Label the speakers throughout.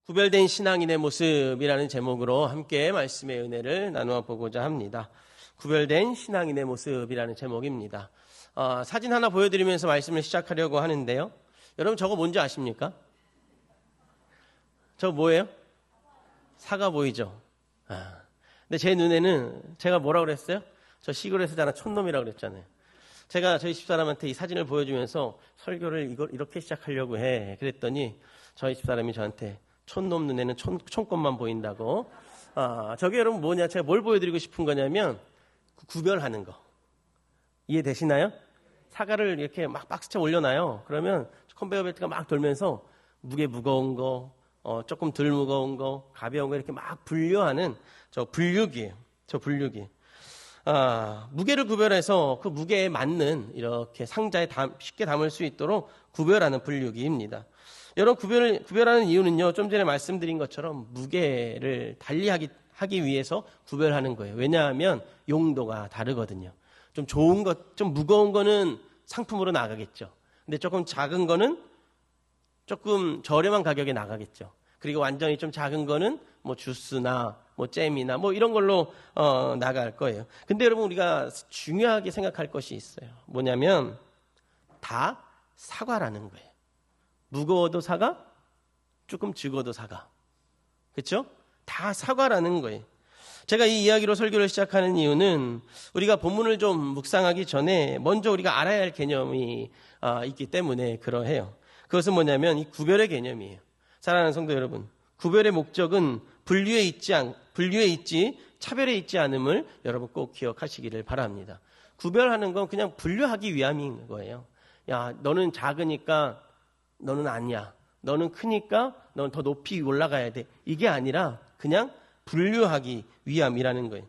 Speaker 1: 구별된 신앙인의 모습이라는 제목으로 함께 말씀의 은혜를 나누어 보고자 합니다. 구별된 신앙인의 모습이라는 제목입니다. 사진 하나 보여드리면서 말씀을 시작하려고 하는데요. 여러분 저거 뭔지 아십니까? 저거 뭐예요? 사과 보이죠? 근데 제 눈에는 제가 뭐라고 그랬어요? 저 시골에서 자란 촌놈이라고 그랬잖아요. 제가 저희 집사람한테 이 사진을 보여주면서 설교를 이걸 이렇게 시작하려고 해. 그랬더니 저희 집사람이 저한테 촌놈 눈에는 촌꽃만 보인다고. 저게 여러분 뭐냐? 제가 뭘 보여드리고 싶은 거냐면 구별하는 거. 이해되시나요? 사과를 이렇게 막 박스째 올려놔요. 그러면 컨베이어 벨트가 막 돌면서 무게 무거운 거, 조금 덜 무거운 거, 가벼운 거 이렇게 막 분류하는 저 분류기예요. 저 분류기. 무게를 구별해서 그 무게에 맞는 이렇게 상자에 쉽게 담을 수 있도록 구별하는 분류기입니다. 여러분 구별하는 이유는요, 좀 전에 말씀드린 것처럼 무게를 달리하기 위해서 구별하는 거예요. 왜냐하면 용도가 다르거든요. 좀 좋은 것, 좀 무거운 거는 상품으로 나가겠죠. 근데 조금 작은 거는 조금 저렴한 가격에 나가겠죠. 그리고 완전히 좀 작은 거는 뭐 주스나 뭐 잼이나 뭐 이런 걸로 나갈 거예요. 근데 여러분 우리가 중요하게 생각할 것이 있어요. 뭐냐면 다 사과라는 거예요. 무거워도 사과, 조금 적어도 사과. 그렇죠? 다 사과라는 거예요. 제가 이 이야기로 설교를 시작하는 이유는 우리가 본문을 좀 묵상하기 전에 먼저 우리가 알아야 할 개념이 있기 때문에 그러해요. 그것은 뭐냐면 이 구별의 개념이에요. 사랑하는 성도 여러분, 구별의 목적은 분류에 있지 차별에 있지 않음을 여러분 꼭 기억하시기를 바랍니다. 구별하는 건 그냥 분류하기 위함인 거예요. 야, 너는 작으니까 너는 아니야. 너는 크니까 너는 더 높이 올라가야 돼. 이게 아니라 그냥 분류하기 위함이라는 거예요.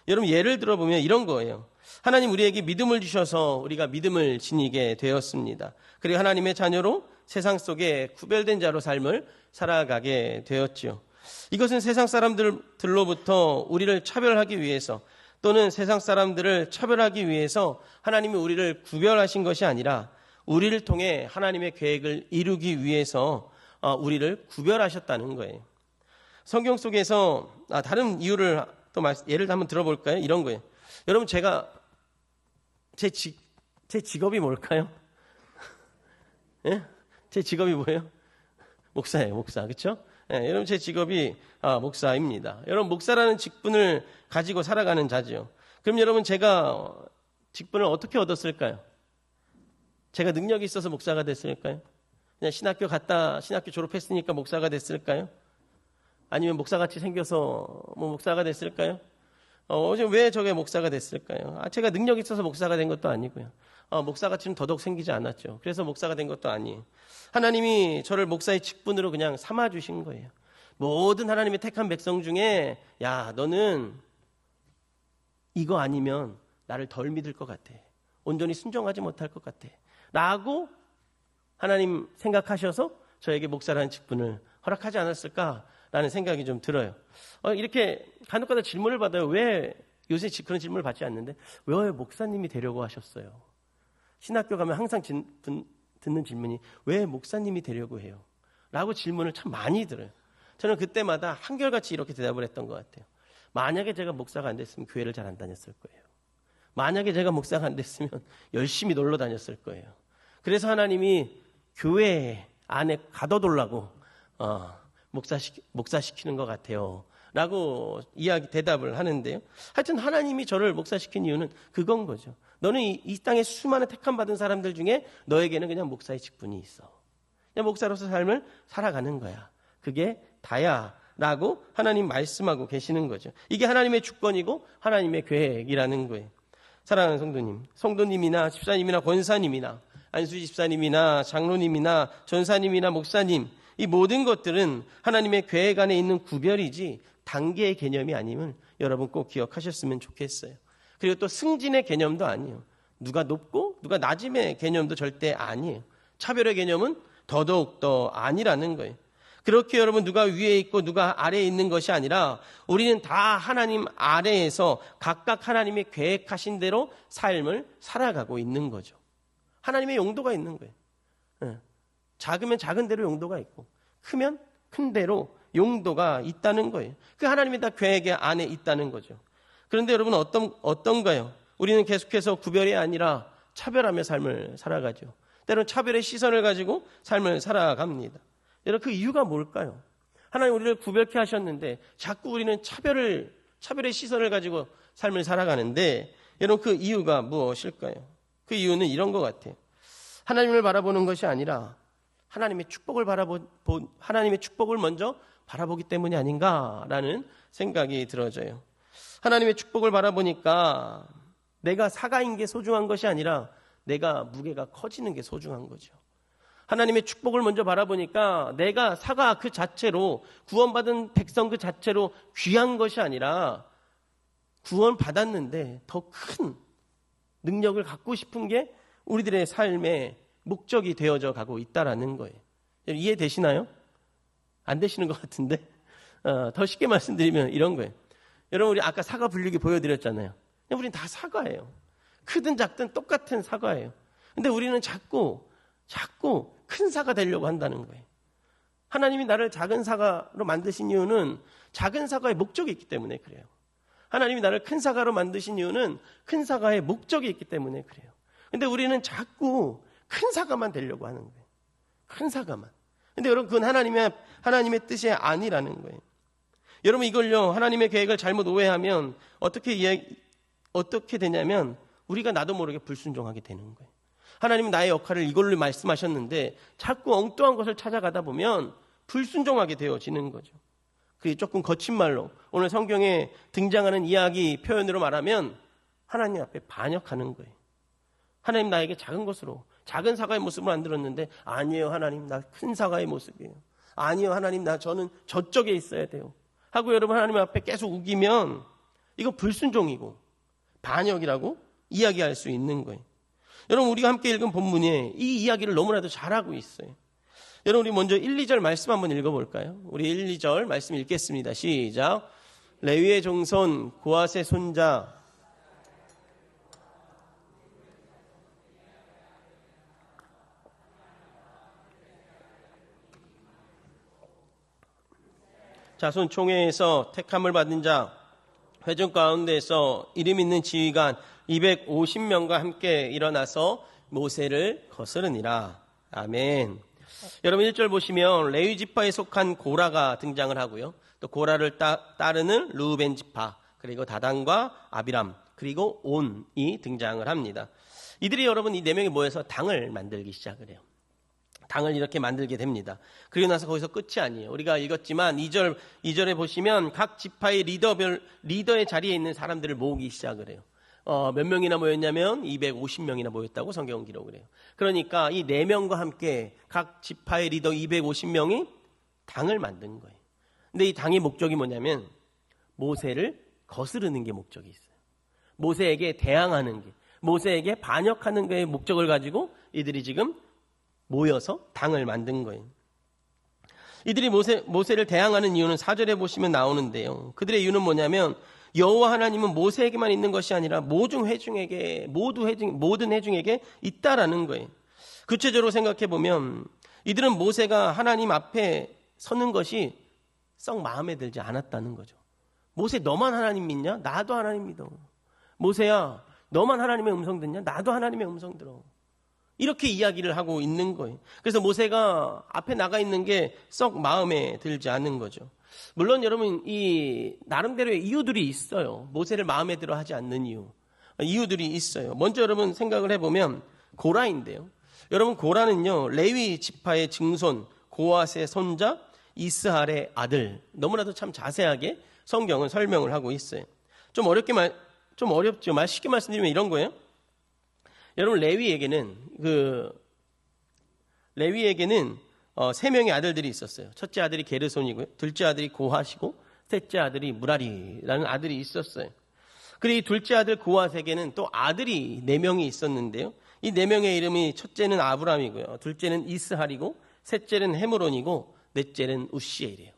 Speaker 1: 여러분 예를 들어보면 이런 거예요. 하나님 우리에게 믿음을 주셔서 우리가 믿음을 지니게 되었습니다. 그리고 하나님의 자녀로 세상 속에 구별된 자로 삶을 살아가게 되었지요. 이것은 세상 사람들로부터 우리를 차별하기 위해서 또는 세상 사람들을 차별하기 위해서 하나님이 우리를 구별하신 것이 아니라 우리를 통해 하나님의 계획을 이루기 위해서 우리를 구별하셨다는 거예요. 성경 속에서 다른 이유를 또 예를 한번 들어볼까요? 이런 거예요. 여러분 제가 제 직업이 뭘까요? 예? 제 직업이 뭐예요? 목사예요, 목사. 그렇죠? 예, 여러분 제 직업이 목사입니다. 여러분 목사라는 직분을 가지고 살아가는 자죠. 그럼 여러분 제가 직분을 어떻게 얻었을까요? 제가 능력이 있어서 목사가 됐을까요? 그냥 신학교 졸업했으니까 목사가 됐을까요? 아니면 목사같이 생겨서 목사가 됐을까요? 왜 저게 목사가 됐을까요? 제가 능력이 있어서 목사가 된 것도 아니고요. 목사같이는 더더욱 생기지 않았죠. 그래서 목사가 된 것도 아니에요. 하나님이 저를 목사의 직분으로 그냥 삼아주신 거예요. 모든 하나님의 택한 백성 중에 야, 너는 이거 아니면 나를 덜 믿을 것 같아. 온전히 순종하지 못할 것 같아. 라고 하나님 생각하셔서 저에게 목사라는 직분을 허락하지 않았을까라는 생각이 좀 들어요. 이렇게 간혹가다 질문을 받아요. 왜 요새 그런 질문을 받지 않는데 왜 목사님이 되려고 하셨어요? 신학교 가면 항상 듣는 질문이 왜 목사님이 되려고 해요? 라고 질문을 참 많이 들어요. 저는 그때마다 한결같이 이렇게 대답을 했던 것 같아요. 만약에 제가 목사가 안 됐으면 교회를 잘 안 다녔을 거예요. 만약에 제가 목사가 안 됐으면 열심히 놀러 다녔을 거예요. 그래서 하나님이 교회 안에 가둬두려고 목사시키는 것 같아요. 라고 대답을 하는데요. 하여튼 하나님이 저를 목사시킨 이유는 그건 거죠. 너는 이 땅에 수많은 택함 받은 사람들 중에 너에게는 그냥 목사의 직분이 있어. 그냥 목사로서 삶을 살아가는 거야. 그게 다야. 라고 하나님 말씀하고 계시는 거죠. 이게 하나님의 주권이고 하나님의 계획이라는 거예요. 사랑하는 성도님이나 집사님이나 권사님이나 안수 집사님이나 장로님이나 전사님이나 목사님, 이 모든 것들은 하나님의 계획 안에 있는 구별이지 단계의 개념이 아님을 여러분 꼭 기억하셨으면 좋겠어요. 그리고 또 승진의 개념도 아니에요. 누가 높고 누가 낮음의 개념도 절대 아니에요. 차별의 개념은 더더욱 아니라는 거예요. 그렇게 여러분 누가 위에 있고 누가 아래에 있는 것이 아니라 우리는 다 하나님 아래에서 각각 하나님이 계획하신 대로 삶을 살아가고 있는 거죠. 하나님의 용도가 있는 거예요. 작으면 작은 대로 용도가 있고 크면 큰 대로 용도가 있다는 거예요. 그 하나님의 다 계획 안에 있다는 거죠. 그런데 여러분 어떤가요? 우리는 계속해서 구별이 아니라 차별하며 삶을 살아가죠. 때로는 차별의 시선을 가지고 삶을 살아갑니다. 여러분 그 이유가 뭘까요? 하나님 우리를 구별케 하셨는데 자꾸 우리는 차별의 시선을 가지고 삶을 살아가는데 여러분 그 이유가 무엇일까요? 그 이유는 이런 것 같아요. 하나님을 바라보는 것이 아니라 하나님의 축복을 먼저 바라보기 때문이 아닌가라는 생각이 들어져요. 하나님의 축복을 바라보니까 내가 사가인 게 소중한 것이 아니라 내가 무게가 커지는 게 소중한 거죠. 하나님의 축복을 먼저 바라보니까 내가 사가 그 자체로 구원받은 백성 그 자체로 귀한 것이 아니라 구원받았는데 더 큰 능력을 갖고 싶은 게 우리들의 삶의 목적이 되어져 가고 있다라는 거예요. 이해되시나요? 안 되시는 것 같은데 더 쉽게 말씀드리면 이런 거예요. 여러분 우리 아까 사과 분류기 보여드렸잖아요. 우리는 다 사과예요. 크든 작든 똑같은 사과예요. 근데 우리는 자꾸 큰 사과 되려고 한다는 거예요. 하나님이 나를 작은 사과로 만드신 이유는 작은 사과의 목적이 있기 때문에 그래요. 하나님이 나를 큰 사과로 만드신 이유는 큰 사과의 목적이 있기 때문에 그래요. 근데 우리는 자꾸 큰 사과만 되려고 하는 거예요. 큰 사과만. 근데 여러분 그건 하나님의 뜻이 아니라는 거예요. 여러분 이걸요 하나님의 계획을 잘못 오해하면 어떻게 되냐면 우리가 나도 모르게 불순종하게 되는 거예요. 하나님은 나의 역할을 이걸로 말씀하셨는데 자꾸 엉뚱한 것을 찾아가다 보면 불순종하게 되어지는 거죠. 그게 조금 거친 말로 오늘 성경에 등장하는 이야기 표현으로 말하면 하나님 앞에 반역하는 거예요. 하나님 나에게 작은 사과의 모습을 만들었는데 아니에요 하나님 나 큰 사과의 모습이에요. 아니에요 하나님 저는 저쪽에 있어야 돼요. 하고 여러분 하나님 앞에 계속 우기면 이거 불순종이고 반역이라고 이야기할 수 있는 거예요. 여러분 우리가 함께 읽은 본문에 이 이야기를 너무나도 잘하고 있어요. 여러분 우리 먼저 1, 2절 말씀 한번 읽어볼까요? 우리 1, 2절 말씀 읽겠습니다. 시작. 레위의 종손 고앗의 손자 자손 총회에서 택함을 받은 자 회중 가운데에서 이름 있는 지휘관 250명과 함께 일어나서 모세를 거스르니라. 아멘. 여러분 1절 보시면 레위 지파에 속한 고라가 등장을 하고요. 또 고라를 따르는 르우벤 지파 그리고 다단과 아비람 그리고 온이 등장을 합니다. 이들이 여러분 이 네 명이 모여서 당을 만들기 시작을 해요. 당을 이렇게 만들게 됩니다. 그리고 나서 거기서 끝이 아니에요. 우리가 읽었지만 2절에 보시면 각 지파의 리더의 자리에 있는 사람들을 모으기 시작을 해요. 몇 명이나 모였냐면 250명이나 모였다고 성경은 기록을 해요. 그러니까 이 4명과 함께 각 지파의 리더 250명이 당을 만든 거예요. 근데 이 당의 목적이 뭐냐면 모세를 거스르는 게 목적이 있어요. 모세에게 대항하는 게, 모세에게 반역하는 게 목적을 가지고 이들이 지금 모여서 당을 만든 거예요. 이들이 모세를 대항하는 이유는 4절에 보시면 나오는데요. 그들의 이유는 뭐냐면 여호와 하나님은 모세에게만 있는 것이 아니라 모든 회중에게 있다라는 거예요. 구체적으로 생각해 보면 이들은 모세가 하나님 앞에 서는 것이 썩 마음에 들지 않았다는 거죠. 모세 너만 하나님 믿냐? 나도 하나님 믿어. 모세야 너만 하나님의 음성 듣냐? 나도 하나님의 음성 들어. 이렇게 이야기를 하고 있는 거예요. 그래서 모세가 앞에 나가 있는 게 썩 마음에 들지 않는 거죠. 물론 여러분 이 나름대로의 이유들이 있어요. 모세를 마음에 들어 하지 않는 이유들이 있어요. 먼저 여러분 생각을 해보면 고라인데요. 여러분 고라는요 레위 지파의 증손 고앗의 손자 이스할의 아들. 너무나도 참 자세하게 성경은 설명을 하고 있어요. 좀 어렵죠. 쉽게 말씀드리면 이런 거예요. 여러분 레위에게는 3명의 아들들이 있었어요. 첫째 아들이 게르손이고요. 둘째 아들이 고핫이고 셋째 아들이 무라리라는 아들이 있었어요. 그리고 이 둘째 아들 고핫에게는 또 아들이 4명이 있었는데요. 이 4명의 이름이 첫째는 아브람이고요. 둘째는 이스할이고 셋째는 헤므론이고 넷째는 우시엘이에요.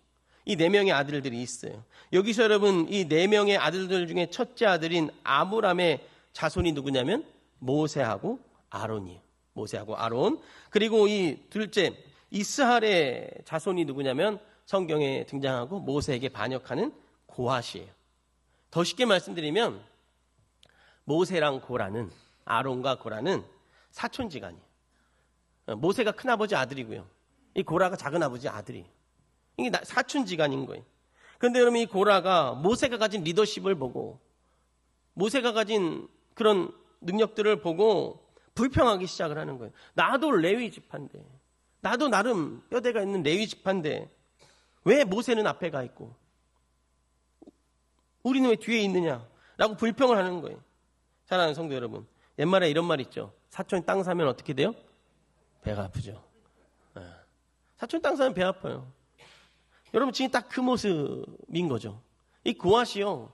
Speaker 1: 이 4명의 아들들이 있어요. 여기서 여러분 이 4명의 아들들 중에 첫째 아들인 아브람의 자손이 누구냐면 모세하고 아론이에요. 모세하고 아론. 그리고 이 둘째 이스할의 자손이 누구냐면 성경에 등장하고 모세에게 반역하는 고핫이에요. 더 쉽게 말씀드리면 모세랑 고라는, 아론과 고라는 사촌지간이에요. 모세가 큰아버지 아들이고요. 이 고라가 작은아버지 아들이에요. 이게 사촌지간인 거예요. 그런데 여러분, 이 고라가 모세가 가진 리더십을 보고 모세가 가진 그런 능력들을 보고 불평하기 시작을 하는 거예요. 나도 레위 지파인데, 나도 나름 뼈대가 있는 레위 지파인데 왜 모세는 앞에 가 있고 우리는 왜 뒤에 있느냐라고 불평을 하는 거예요. 사랑하는 성도 여러분, 옛말에 이런 말 있죠. 사촌이 땅 사면 어떻게 돼요? 배가 아프죠. 사촌이 땅 사면 배 아파요. 여러분, 지금 딱 그 모습인 거죠. 이 고핫이요,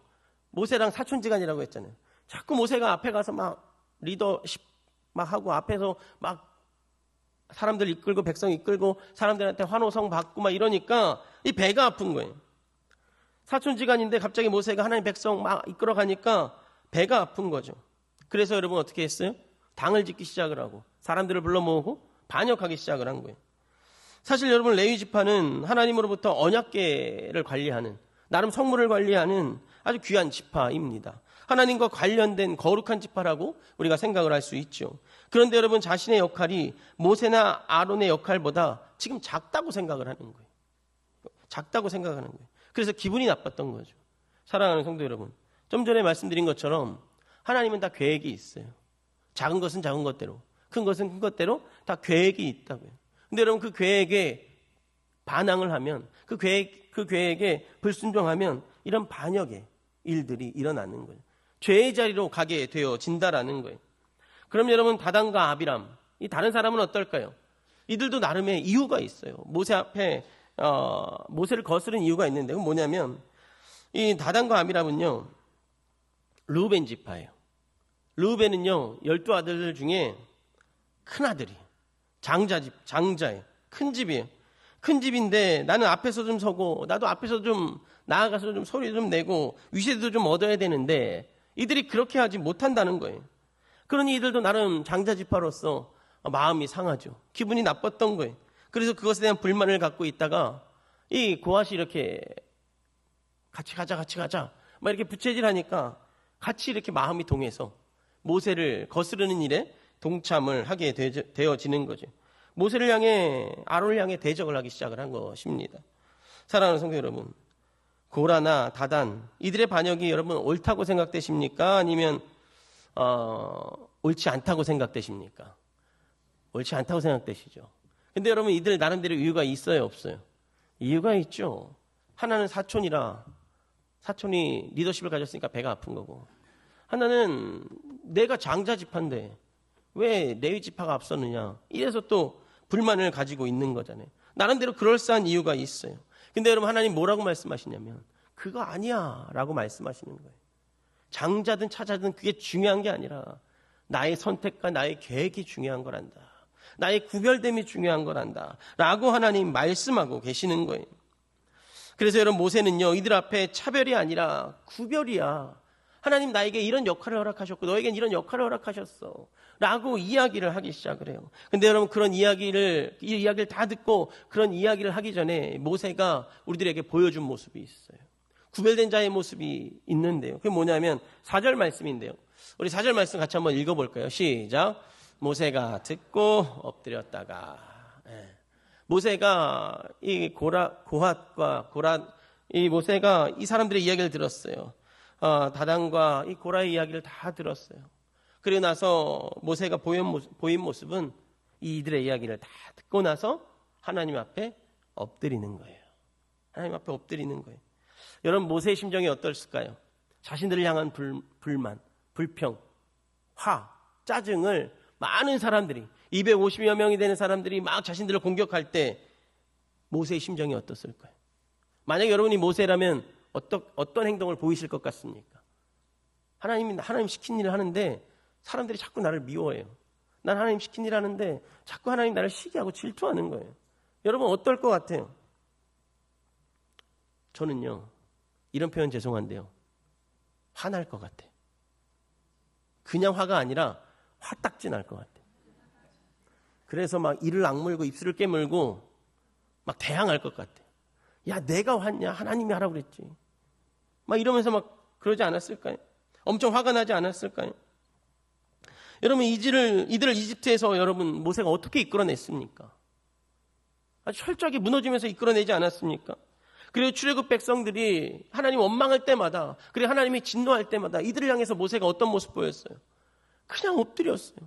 Speaker 1: 모세랑 사촌지간이라고 했잖아요. 자꾸 모세가 앞에 가서 막 리더십 막 하고 앞에서 막 사람들 이끌고 백성 이끌고 사람들한테 환호성 받고 막 이러니까 이 배가 아픈 거예요. 사촌지간인데 갑자기 모세가 하나님 백성 막 이끌어 가니까 배가 아픈 거죠. 그래서 여러분 어떻게 했어요? 당을 짓기 시작을 하고 사람들을 불러 모으고 반역하기 시작을 한 거예요. 사실 여러분, 레위 지파는 하나님으로부터 언약궤를 관리하는, 나름 성물을 관리하는 아주 귀한 지파입니다. 하나님과 관련된 거룩한 지파라고 우리가 생각을 할 수 있죠. 그런데 여러분, 자신의 역할이 모세나 아론의 역할보다 지금 작다고 생각을 하는 거예요. 작다고 생각하는 거예요. 그래서 기분이 나빴던 거죠. 사랑하는 성도 여러분, 좀 전에 말씀드린 것처럼 하나님은 다 계획이 있어요. 작은 것은 작은 것대로, 큰 것은 큰 것대로 다 계획이 있다고요. 근데 여러분, 그 계획에 반항을 하면, 그 계획에 불순종하면 이런 반역의 일들이 일어나는 거예요. 죄의 자리로 가게 되어진다라는 거예요. 그럼 여러분, 다단과 아비람, 이 다른 사람은 어떨까요? 이들도 나름의 이유가 있어요. 모세 앞에 모세를 거스른 이유가 있는데, 그건 뭐냐면 이 다단과 아비람은요, 르우벤 지파예요. 르우벤은요, 12아들 중에 큰 아들이, 장자예요. 큰 집이에요. 큰 집인데 나는 앞에서 좀 서고, 나도 앞에서 좀 나아가서 좀 소리 좀 내고 위세도 좀 얻어야 되는데 이들이 그렇게 하지 못한다는 거예요. 그러니 이들도 나름 장자 지파로서 마음이 상하죠. 기분이 나빴던 거예요. 그래서 그것에 대한 불만을 갖고 있다가 이 고핫이 이렇게 같이 가자 막 이렇게 부채질하니까 같이 이렇게 마음이 동해서 모세를 거스르는 일에 동참을 하게 되어지는 거죠. 모세를 향해, 아론을 향해 대적을 하기 시작을 한 것입니다. 사랑하는 성도 여러분, 고라나 다단, 이들의 반역이 여러분 옳다고 생각되십니까? 아니면 옳지 않다고 생각되십니까? 옳지 않다고 생각되시죠. 근데 여러분, 이들 나름대로 이유가 있어요, 없어요? 이유가 있죠. 하나는 사촌이라, 사촌이 리더십을 가졌으니까 배가 아픈 거고, 하나는 내가 장자 지파인데 왜 레위 지파가 앞섰느냐, 이래서 또 불만을 가지고 있는 거잖아요. 나름대로 그럴싸한 이유가 있어요. 근데 여러분, 하나님 뭐라고 말씀하시냐면 그거 아니야 라고 말씀하시는 거예요. 장자든 차자든 그게 중요한 게 아니라 나의 선택과 나의 계획이 중요한 거란다. 나의 구별됨이 중요한 거란다 라고 하나님 말씀하고 계시는 거예요. 그래서 여러분, 모세는요, 이들 앞에 차별이 아니라 구별이야. 하나님 나에게 이런 역할을 허락하셨고 너에겐 이런 역할을 허락하셨어 라고 이야기를 하기 시작을 해요. 근데 여러분, 이 이야기를 다 듣고 그런 이야기를 하기 전에 모세가 우리들에게 보여준 모습이 있어요. 구별된 자의 모습이 있는데요. 그게 뭐냐면 4절 말씀인데요. 우리 4절 말씀 같이 한번 읽어볼까요? 시작. 모세가 듣고 엎드렸다가. 모세가 이 고핫과 이 모세가 이 사람들의 이야기를 들었어요. 다단과 이 고라의 이야기를 다 들었어요. 그리고 나서 모세가 보인 모습은 이들의 이야기를 다 듣고 나서 하나님 앞에 엎드리는 거예요. 하나님 앞에 엎드리는 거예요. 여러분, 모세의 심정이 어떨까요? 자신들을 향한 불만, 불평, 짜증을 많은 사람들이, 250여 명이 되는 사람들이 막 자신들을 공격할 때 모세의 심정이 어떻을까요? 만약에 여러분이 모세라면 어떤 행동을 보이실 것 같습니까? 하나님 시킨 일을 하는데 사람들이 자꾸 나를 미워해요. 난 하나님 시킨 일을 하는데 자꾸 하나님 나를 시기하고 질투하는 거예요. 여러분, 어떨 것 같아요? 저는요, 이런 표현 죄송한데요, 화날 것 같아요. 그냥 화가 아니라 화딱지 날 것 같아요. 그래서 막 이를 악물고 입술을 깨물고 막 대항할 것 같아요. 야, 내가 왔냐? 하나님이 하라고 그랬지. 막 이러면서 막 그러지 않았을까요? 엄청 화가 나지 않았을까요? 여러분, 이들을 이집트에서 여러분 모세가 어떻게 이끌어냈습니까? 아주 철저하게 무너지면서 이끌어내지 않았습니까? 그리고 출애굽 백성들이 하나님 원망할 때마다, 그리고 하나님이 진노할 때마다 이들을 향해서 모세가 어떤 모습 보였어요? 그냥 엎드렸어요.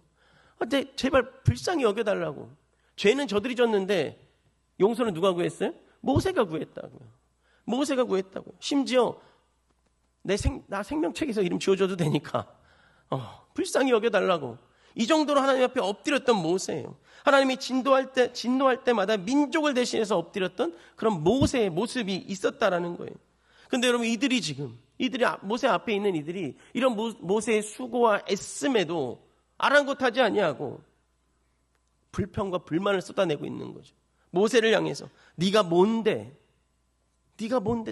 Speaker 1: 근데 제발 불쌍히 여겨달라고. 죄는 저들이 졌는데 용서는 누가 구했어요? 모세가 구했다고요. 모세가 구했다고요. 심지어 나 생명책에서 이름 지어줘도 되니까 불쌍히 여겨달라고. 이 정도로 하나님 앞에 엎드렸던 모세예요. 하나님이 진노할 때마다 민족을 대신해서 엎드렸던 그런 모세의 모습이 있었다라는 거예요. 근데 여러분, 모세 앞에 있는 이들이 이런 모세의 수고와 애씀에도 아랑곳하지 아니하고 불평과 불만을 쏟아내고 있는 거죠. 모세를 향해서 네가 뭔데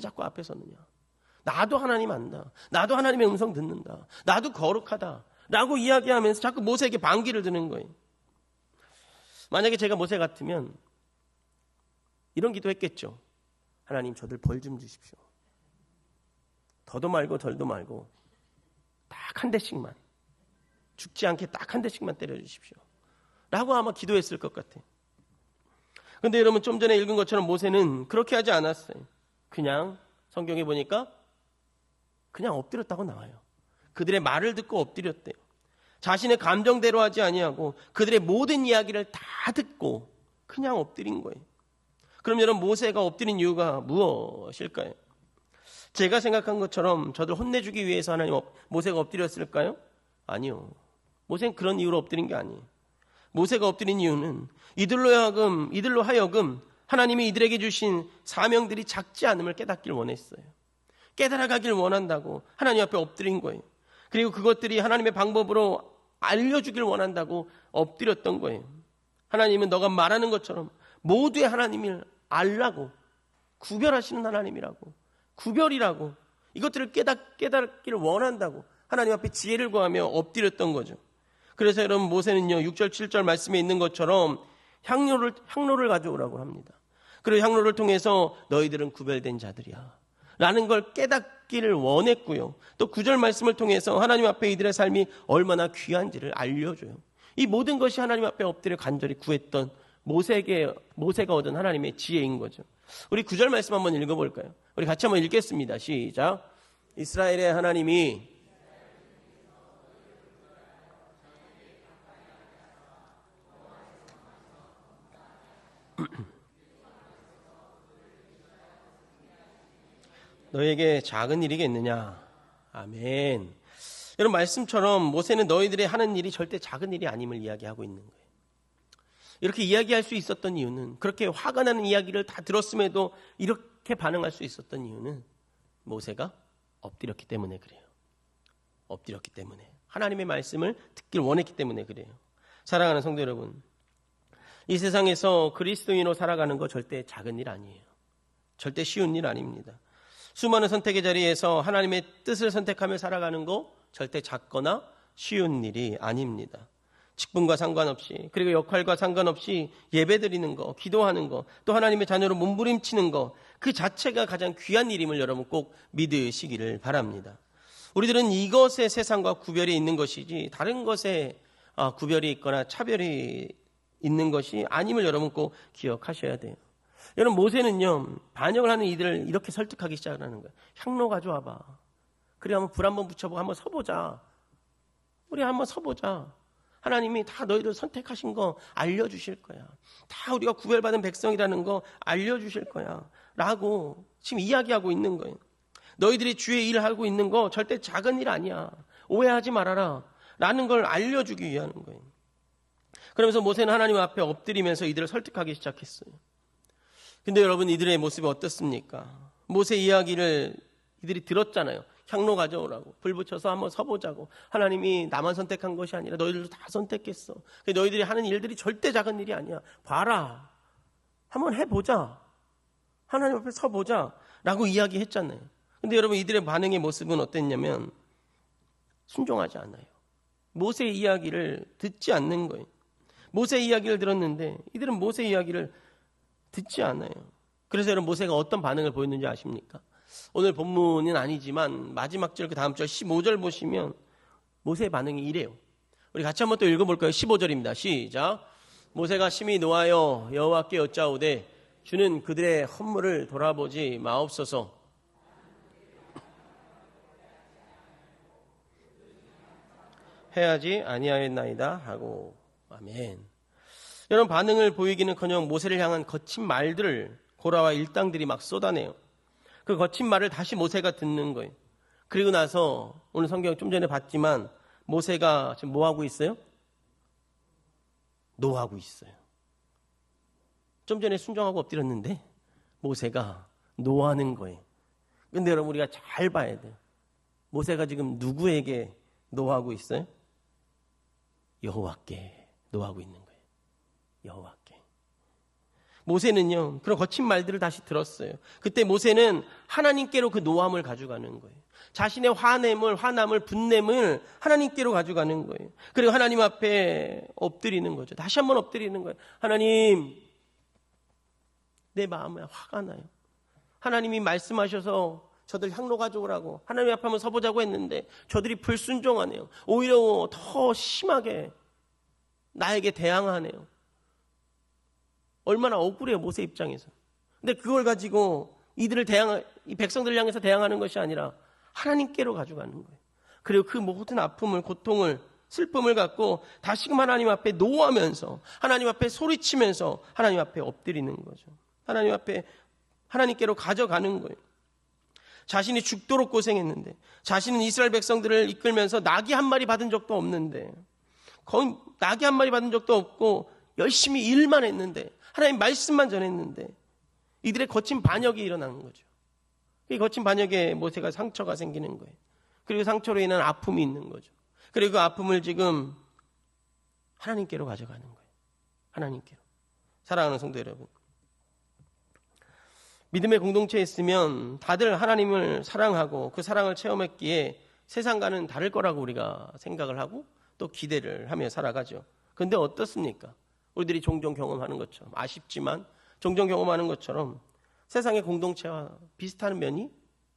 Speaker 1: 자꾸 앞에 섰느냐. 나도 하나님 안다. 나도 하나님의 음성 듣는다. 나도 거룩하다. 라고 이야기하면서 자꾸 모세에게 반기를 드는 거예요. 만약에 제가 모세 같으면 이런 기도했겠죠. 하나님, 저들 벌 좀 주십시오. 더도 말고 덜도 말고 딱 한 대씩만, 죽지 않게 딱 한 대씩만 때려주십시오. 라고 아마 기도했을 것 같아요. 그런데 여러분, 좀 전에 읽은 것처럼 모세는 그렇게 하지 않았어요. 그냥 성경에 보니까 그냥 엎드렸다고 나와요. 그들의 말을 듣고 엎드렸대요. 자신의 감정대로 하지 아니하고 그들의 모든 이야기를 다 듣고 그냥 엎드린 거예요. 그럼 여러분, 모세가 엎드린 이유가 무엇일까요? 제가 생각한 것처럼 저들 혼내주기 위해서 하나님 모세가 엎드렸을까요? 아니요. 모세는 그런 이유로 엎드린 게 아니에요. 모세가 엎드린 이유는 이들로 하여금 하나님이 이들에게 주신 사명들이 작지 않음을 깨닫길 원했어요. 깨달아가길 원한다고 하나님 앞에 엎드린 거예요. 그리고 그것들이 하나님의 방법으로 알려주길 원한다고 엎드렸던 거예요. 하나님은 너가 말하는 것처럼 모두의 하나님을 알라고, 구별하시는 하나님이라고, 구별이라고, 이것들을 깨닫기를 원한다고 하나님 앞에 지혜를 구하며 엎드렸던 거죠. 그래서 여러분, 모세는요 6절 7절 말씀에 있는 것처럼 향로를 가져오라고 합니다. 그리고 향로를 통해서 너희들은 구별된 자들이야 라는 걸 깨닫기를 원했고요. 또 9절 말씀을 통해서 하나님 앞에 이들의 삶이 얼마나 귀한지를 알려줘요. 이 모든 것이 하나님 앞에 엎드려 간절히 구했던 모세가 얻은 하나님의 지혜인 거죠. 우리 9절 말씀 한번 읽어볼까요? 우리 같이 한번 읽겠습니다. 시작. 이스라엘의 하나님이 너에게 작은 일이겠느냐. 아멘. 여러분, 말씀처럼 모세는 너희들의 하는 일이 절대 작은 일이 아님을 이야기하고 있는 거예요. 이렇게 이야기할 수 있었던 이유는, 그렇게 화가 나는 이야기를 다 들었음에도 이렇게 반응할 수 있었던 이유는 모세가 엎드렸기 때문에 그래요. 엎드렸기 때문에. 하나님의 말씀을 듣길 원했기 때문에 그래요. 사랑하는 성도 여러분, 이 세상에서 그리스도인으로 살아가는 거 절대 작은 일 아니에요. 절대 쉬운 일 아닙니다. 수많은 선택의 자리에서 하나님의 뜻을 선택하며 살아가는 거 절대 작거나 쉬운 일이 아닙니다. 직분과 상관없이, 그리고 역할과 상관없이 예배드리는 거, 기도하는 거, 또 하나님의 자녀로 몸부림치는 거, 그 자체가 가장 귀한 일임을 여러분 꼭 믿으시기를 바랍니다. 우리들은 이것에 세상과 구별이 있는 것이지 다른 것에 구별이 있거나 차별이 있는 것이 아님을 여러분 꼭 기억하셔야 돼요. 여러분, 모세는요 반역을 하는 이들을 이렇게 설득하기 시작하는 거예요. 향로 가져와봐. 그래, 한번 불 한번 붙여보고 한번 서보자. 우리 한번 서보자. 하나님이 다 너희들 선택하신 거 알려주실 거야. 다 우리가 구별받은 백성이라는 거 알려주실 거야 라고 지금 이야기하고 있는 거예요. 너희들이 주의 일을 하고 있는 거 절대 작은 일 아니야. 오해하지 말아라 라는 걸 알려주기 위한 거예요. 그러면서 모세는 하나님 앞에 엎드리면서 이들을 설득하기 시작했어요. 근데 여러분, 이들의 모습이 어떻습니까? 모세 이야기를 이들이 들었잖아요. 향로 가져오라고, 불 붙여서 한번 서보자고. 하나님이 나만 선택한 것이 아니라 너희들도 다 선택했어. 너희들이 하는 일들이 절대 작은 일이 아니야. 봐라, 한번 해보자, 하나님 앞에 서보자 라고 이야기했잖아요. 근데 여러분, 이들의 반응의 모습은 어땠냐면 순종하지 않아요. 모세의 이야기를 듣지 않는 거예요. 모세의 이야기를 들었는데 이들은 모세의 이야기를 듣지 않아요. 그래서 여러분 모세가 어떤 반응을 보였는지 아십니까? 오늘 본문은 아니지만 마지막 절 그 다음 절 15절 보시면 모세의 반응이 이래요. 우리 같이 한번 또 읽어볼까요? 15절입니다. 시작. 모세가 심히 노하여 여호와께 여짜오되 주는 그들의 헌물을 돌아보지 마옵소서. 해야지 아니하였나이다 하고. 아멘. 여러분 반응을 보이기는커녕 모세를 향한 거친 말들을 고라와 일당들이 막 쏟아내요. 그 거친 말을 다시 모세가 듣는 거예요. 그리고 나서 오늘 성경 좀 전에 봤지만 모세가 지금 뭐 하고 있어요? 노하고 있어요. 좀 전에 순종하고 엎드렸는데 모세가 노하는 거예요. 근데 여러분 우리가 잘 봐야 돼요. 모세가 지금 누구에게 노하고 있어요? 여호와께 노하고 있는 거예요. 여호와께. 모세는요 그런 거친 말들을 다시 들었어요. 그때 모세는 하나님께로 그 노함을 가져가는 거예요. 자신의 화남을 분냄을 하나님께로 가져가는 거예요. 그리고 하나님 앞에 엎드리는 거죠. 다시 한번 엎드리는 거예요. 하나님, 내 마음에 화가 나요. 하나님이 말씀하셔서 저들 향로 가져오라고 하나님 앞에 한번 서보자고 했는데 저들이 불순종하네요. 오히려 더 심하게 나에게 대항하네요. 얼마나 억울해요, 모세 입장에서. 근데 그걸 가지고 이 백성들을 향해서 대항하는 것이 아니라 하나님께로 가져가는 거예요. 그리고 그 모든 아픔을, 고통을, 슬픔을 갖고 다시금 하나님 앞에 노하면서 하나님 앞에 소리치면서 하나님 앞에 엎드리는 거죠. 하나님 앞에 하나님께로 가져가는 거예요. 자신이 죽도록 고생했는데 자신은 이스라엘 백성들을 이끌면서 낙이 한 마리 받은 적도 없는데 거의 낙이 한 마리 받은 적도 없고 열심히 일만 했는데 하나님 말씀만 전했는데 이들의 거친 반역이 일어나는 거죠. 이 거친 반역에 모세가 상처가 생기는 거예요. 그리고 상처로 인한 아픔이 있는 거죠. 그리고 그 아픔을 지금 하나님께로 가져가는 거예요. 하나님께로. 사랑하는 성도 여러분, 믿음의 공동체에 있으면 다들 하나님을 사랑하고 그 사랑을 체험했기에 세상과는 다를 거라고 우리가 생각을 하고 또 기대를 하며 살아가죠. 그런데 어떻습니까? 우리들이 종종 경험하는 것처럼, 아쉽지만 종종 경험하는 것처럼 세상의 공동체와 비슷한 면이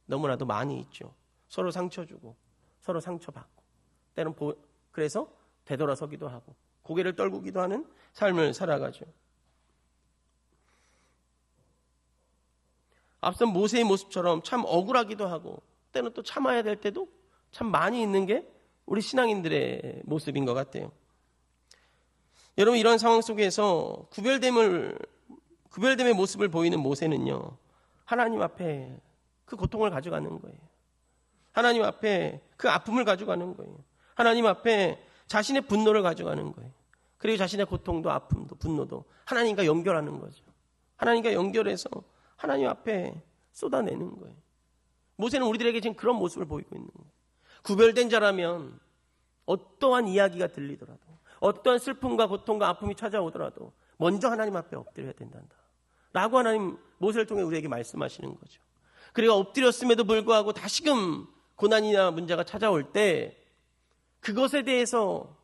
Speaker 1: 너무나도 많이 있죠. 서로 상처 주고 서로 상처받고 때론 그래서 되돌아서기도 하고 고개를 떨구기도 하는 삶을 살아가죠. 앞선 모세의 모습처럼 참 억울하기도 하고 때는 또 참아야 될 때도 참 많이 있는 게 우리 신앙인들의 모습인 것 같아요. 여러분 이런 상황 속에서 구별됨의 모습을 보이는 모세는요, 하나님 앞에 그 고통을 가져가는 거예요. 하나님 앞에 그 아픔을 가져가는 거예요. 하나님 앞에 자신의 분노를 가져가는 거예요. 그리고 자신의 고통도 아픔도 분노도 하나님과 연결하는 거죠. 하나님과 연결해서 하나님 앞에 쏟아내는 거예요. 모세는 우리들에게 지금 그런 모습을 보이고 있는 거예요. 구별된 자라면 어떠한 이야기가 들리더라도 어떠한 슬픔과 고통과 아픔이 찾아오더라도 먼저 하나님 앞에 엎드려야 된단다 라고 하나님 모세를 통해 우리에게 말씀하시는 거죠. 그리고 엎드렸음에도 불구하고 다시금 고난이나 문제가 찾아올 때 그것에 대해서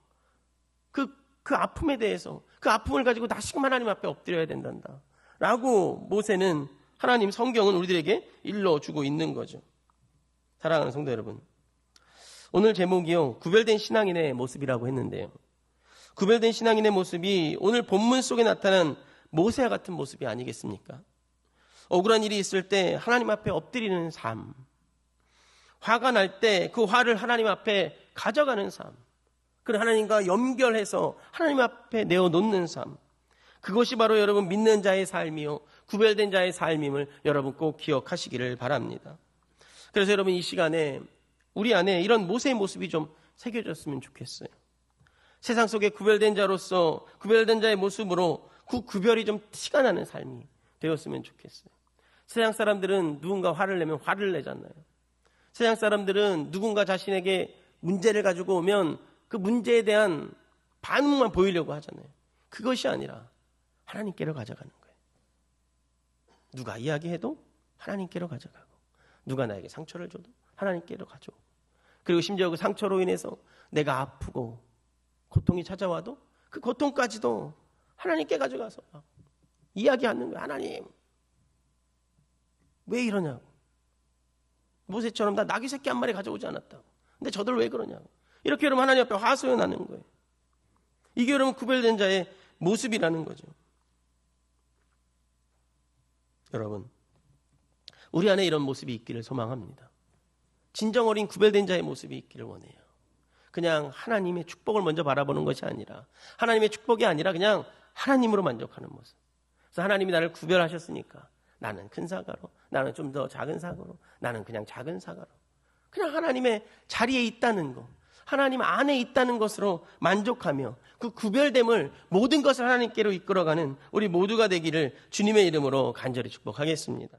Speaker 1: 그 아픔에 대해서 그 아픔을 가지고 다시금 하나님 앞에 엎드려야 된단다 라고 모세는 하나님 성경은 우리들에게 일러주고 있는 거죠. 사랑하는 성도 여러분, 오늘 제목이요 구별된 신앙인의 모습이라고 했는데요, 구별된 신앙인의 모습이 오늘 본문 속에 나타난 모세와 같은 모습이 아니겠습니까? 억울한 일이 있을 때 하나님 앞에 엎드리는 삶, 화가 날 때 그 화를 하나님 앞에 가져가는 삶, 그리고 하나님과 연결해서 하나님 앞에 내어놓는 삶, 그것이 바로 여러분 믿는 자의 삶이요 구별된 자의 삶임을 여러분 꼭 기억하시기를 바랍니다. 그래서 여러분 이 시간에 우리 안에 이런 모세의 모습이 좀 새겨졌으면 좋겠어요. 세상 속에 구별된 자로서 구별된 자의 모습으로 그 구별이 좀 티가 나는 삶이 되었으면 좋겠어요. 세상 사람들은 누군가 화를 내면 화를 내잖아요. 세상 사람들은 누군가 자신에게 문제를 가지고 오면 그 문제에 대한 반응만 보이려고 하잖아요. 그것이 아니라 하나님께로 가져가는 거예요. 누가 이야기해도 하나님께로 가져가고 누가 나에게 상처를 줘도 하나님께로 가져오고 그리고 심지어 그 상처로 인해서 내가 아프고 고통이 찾아와도 그 고통까지도 하나님께 가져가서 이야기하는 거예요. 하나님, 왜 이러냐고. 모세처럼 나 나귀 새끼 한 마리 가져오지 않았다고. 근데 저들 왜 그러냐고. 이렇게 여러분 하나님 앞에 하소연하는 거예요. 이게 여러분 구별된 자의 모습이라는 거죠. 여러분, 우리 안에 이런 모습이 있기를 소망합니다. 진정 어린 구별된 자의 모습이 있기를 원해요. 그냥 하나님의 축복을 먼저 바라보는 것이 아니라, 하나님의 축복이 아니라 그냥 하나님으로 만족하는 모습. 그래서 하나님이 나를 구별하셨으니까 나는 큰 사과로, 나는 좀 더 작은 사과로, 나는 그냥 작은 사과로, 그냥 하나님의 자리에 있다는 것, 하나님 안에 있다는 것으로 만족하며 그 구별됨을 모든 것을 하나님께로 이끌어가는 우리 모두가 되기를 주님의 이름으로 간절히 축복하겠습니다.